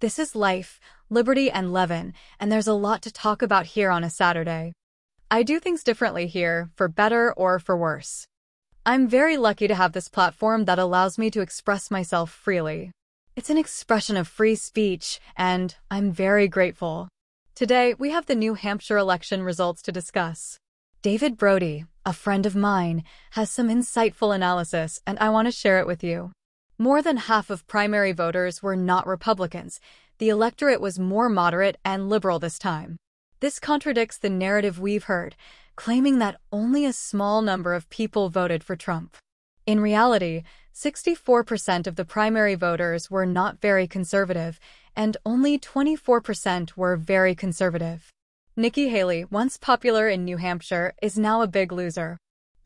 This is life, liberty, and Levin, and there's a lot to talk about here on a Saturday. I do things differently here, for better or for worse. I'm very lucky to have this platform that allows me to express myself freely. It's an expression of free speech, and I'm very grateful. Today, we have the New Hampshire election results to discuss. David Brody, a friend of mine, has some insightful analysis, and I want to share it with you. More than half of primary voters were not Republicans. The electorate was more moderate and liberal this time. This contradicts the narrative we've heard, claiming that only a small number of people voted for Trump. In reality, 64% of the primary voters were not very conservative, and only 24% were very conservative. Nikki Haley, once popular in New Hampshire, is now a big loser.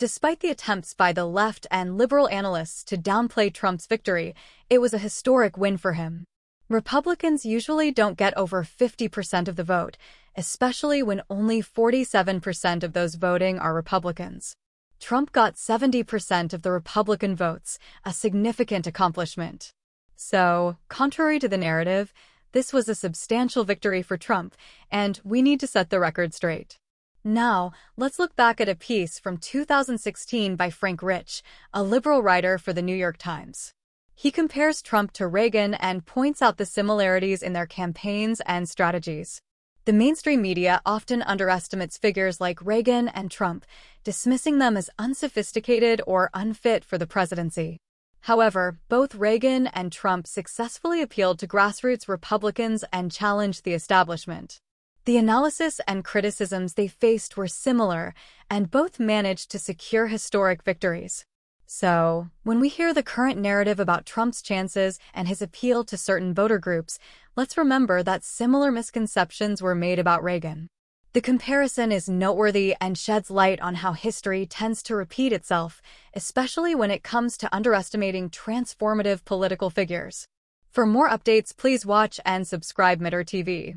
Despite the attempts by the left and liberal analysts to downplay Trump's victory, it was a historic win for him. Republicans usually don't get over 50% of the vote, especially when only 47% of those voting are Republicans. Trump got 70% of the Republican votes, a significant accomplishment. So, contrary to the narrative, this was a substantial victory for Trump, and we need to set the record straight. Now, let's look back at a piece from 2016 by Frank Rich, a liberal writer for the New York Times. He compares Trump to Reagan and points out the similarities in their campaigns and strategies. The mainstream media often underestimates figures like Reagan and Trump, dismissing them as unsophisticated or unfit for the presidency. However, both Reagan and Trump successfully appealed to grassroots Republicans and challenged the establishment. The analysis and criticisms they faced were similar, and both managed to secure historic victories. So, when we hear the current narrative about Trump's chances and his appeal to certain voter groups, let's remember that similar misconceptions were made about Reagan. The comparison is noteworthy and sheds light on how history tends to repeat itself, especially when it comes to underestimating transformative political figures. For more updates, please watch and subscribe Mittar TV.